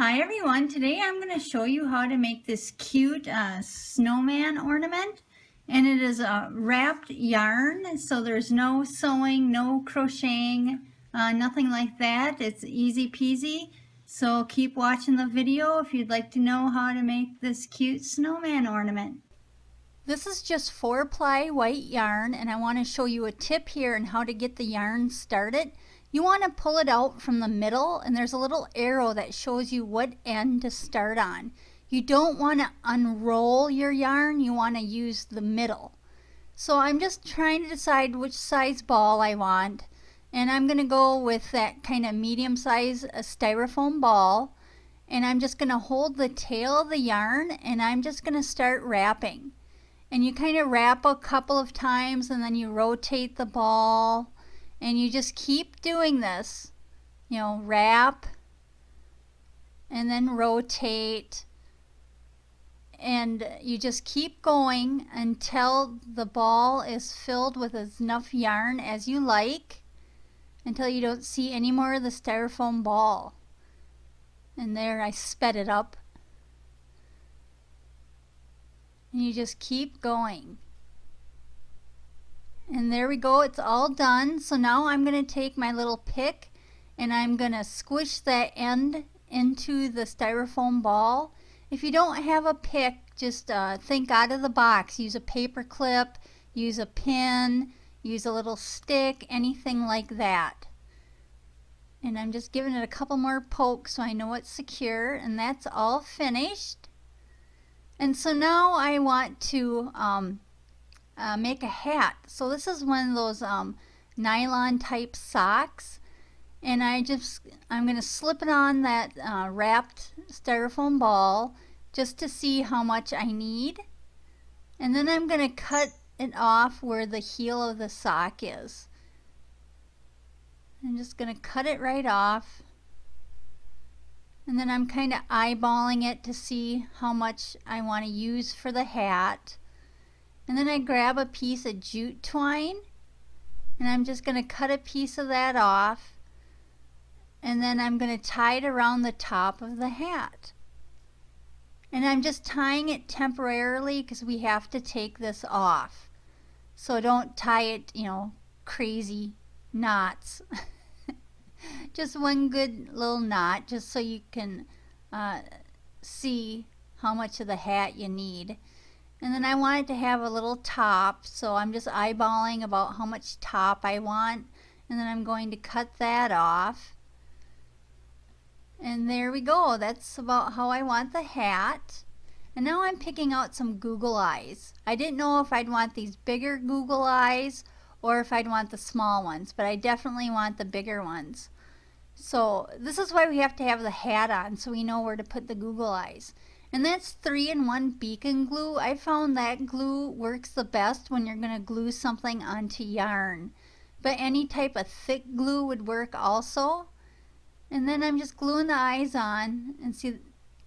Hi everyone, today I'm going to show you how to make this cute snowman ornament, and it is a wrapped yarn, so there's no sewing, no crocheting, nothing like that. It's easy peasy, so keep watching the video if you'd like to know how to make this cute snowman ornament. This is just 4-ply white yarn, and I want to show you a tip here on how to get the yarn started. You want to pull it out from the middle, and there's a little arrow that shows you what end to start on. You don't want to unroll your yarn, you want to use the middle. So I'm just trying to decide which size ball I want, and I'm going to go with that kind of medium size styrofoam ball, and I'm just going to hold the tail of the yarn and I'm just going to start wrapping. And you kind of wrap a couple of times and then you rotate the ball and you just keep doing this. You know, wrap and then rotate, and you just keep going until the ball is filled with enough yarn as you like, until you don't see any more of the styrofoam ball. And there, I sped it up. And you just keep going. And there we go, it's all done. So now I'm going to take my little pick and I'm going to squish that end into the styrofoam ball. If you don't have a pick, just think out of the box. Use a paper clip, use a pin, use a little stick, anything like that. And I'm just giving it a couple more pokes so I know it's secure, and that's all finished. And so now I want to make a hat. So this is one of those nylon type socks, and I'm going to slip it on that wrapped styrofoam ball just to see how much I need, and then I'm going to cut it off where the heel of the sock is. I'm just going to cut it right off. And then I'm kind of eyeballing it to see how much I want to use for the hat. And then I grab a piece of jute twine and I'm just going to cut a piece of that off. And then I'm going to tie it around the top of the hat. And I'm just tying it temporarily because we have to take this off. So don't tie it, you know, crazy knots. Just one good little knot, just so you can see how much of the hat you need. And then I want it to have a little top, so I'm just eyeballing about how much top I want, and then I'm going to cut that off. And there we go, that's about how I want the hat. And now I'm picking out some Google eyes. I didn't know if I'd want these bigger Google eyes or if I'd want the small ones, but I definitely want the bigger ones. So this is why we have to have the hat on, so we know where to put the Google eyes. And that's 3-in-1 beacon glue. I found that glue works the best when you're going to glue something onto yarn. But any type of thick glue would work also. And then I'm just gluing the eyes on, and see,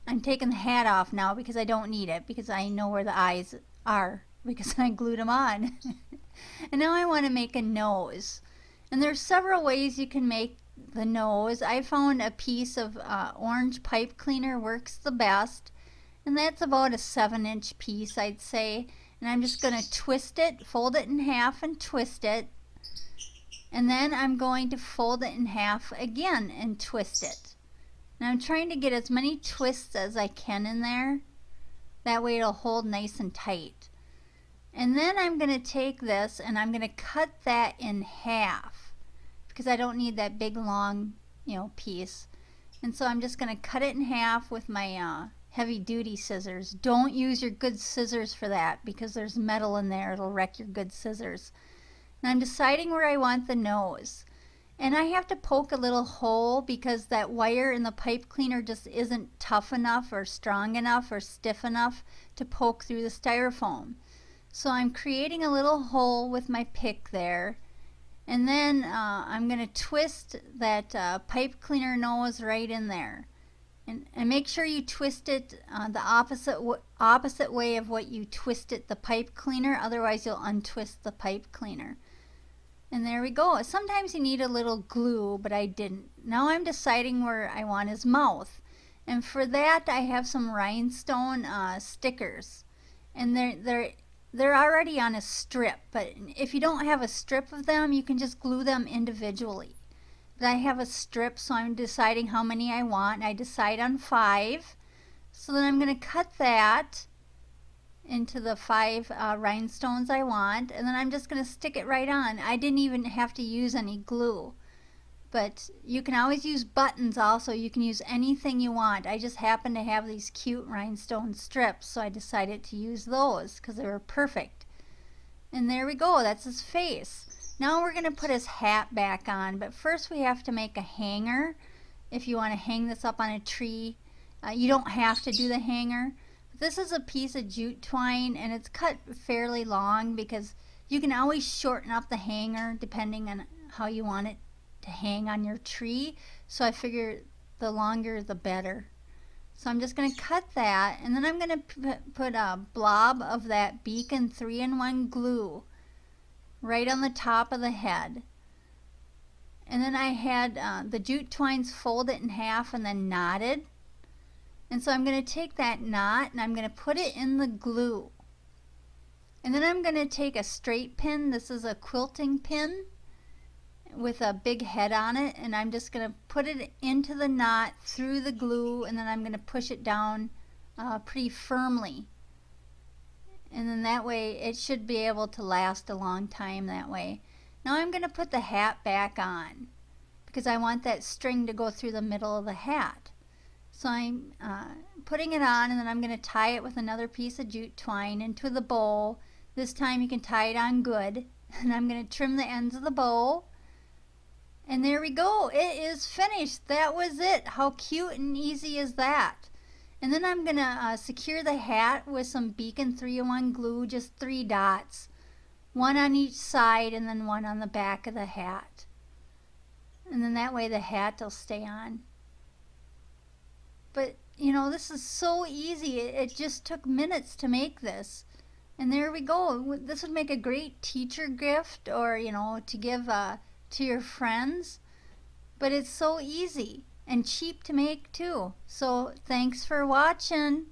I'm taking the hat off now because I don't need it, because I know where the eyes are because I glued them on. And now I want to make a nose. And there's several ways you can make the nose. I found a piece of orange pipe cleaner works the best, and that's about a 7-inch piece, I'd say. And I'm just going to twist it, fold it in half and twist it, and then I'm going to fold it in half again and twist it. And I'm trying to get as many twists as I can in there, that way it'll hold nice and tight. And then I'm going to take this and I'm going to cut that in half, because I don't need that big long, you know, piece. And so I'm just going to cut it in half with my heavy duty scissors. Don't use your good scissors for that because there's metal in there. It'll wreck your good scissors. And I'm deciding where I want the nose. And I have to poke a little hole because that wire in the pipe cleaner just isn't tough enough or strong enough or stiff enough to poke through the styrofoam. So I'm creating a little hole with my pick there. And then I'm going to twist that pipe cleaner nose right in there. And make sure you twist it the opposite way of what you twisted the pipe cleaner, otherwise you'll untwist the pipe cleaner. And there we go. Sometimes you need a little glue, but I didn't. Now I'm deciding where I want his mouth. And for that I have some rhinestone stickers, and they're already on a strip, but if you don't have a strip of them, you can just glue them individually. But I have a strip, so I'm deciding how many I want. I decide on 5. So then I'm going to cut that into the 5 rhinestones I want, and then I'm just going to stick it right on. I didn't even have to use any glue. But you can always use buttons also. You can use anything you want. I just happen to have these cute rhinestone strips, so I decided to use those because they were perfect. And there we go, that's his face. Now we're going to put his hat back on, but first we have to make a hanger. If you want to hang this up on a tree, you don't have to do the hanger. This is a piece of jute twine, and it's cut fairly long because you can always shorten up the hanger depending on how you want it to hang on your tree. So I figure the longer the better. So I'm just going to cut that, and then I'm going to put a blob of that Beacon 3-in-1 glue right on the top of the head. And then I had the jute twines folded in half and then knotted. And so I'm going to take that knot and I'm going to put it in the glue. And then I'm going to take a straight pin. This is a quilting pin with a big head on it, and I'm just going to put it into the knot through the glue, and then I'm going to push it down pretty firmly. And then that way it should be able to last a long time that way. Now I'm going to put the hat back on because I want that string to go through the middle of the hat. So I'm putting it on, and then I'm going to tie it with another piece of jute twine into the bow. This time you can tie it on good. And I'm going to trim the ends of the bow. And there we go. It is finished. That was it. How cute and easy is that? And then I'm going to secure the hat with some Beacon 3-in-1 glue, just 3 dots. 1 on each side and then 1 on the back of the hat. And then that way the hat will stay on. But, you know, this is so easy. It just took minutes to make this. And there we go. This would make a great teacher gift, or, you know, to give to your friends. But it's so easy and cheap to make too. So thanks for watching.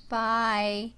Bye.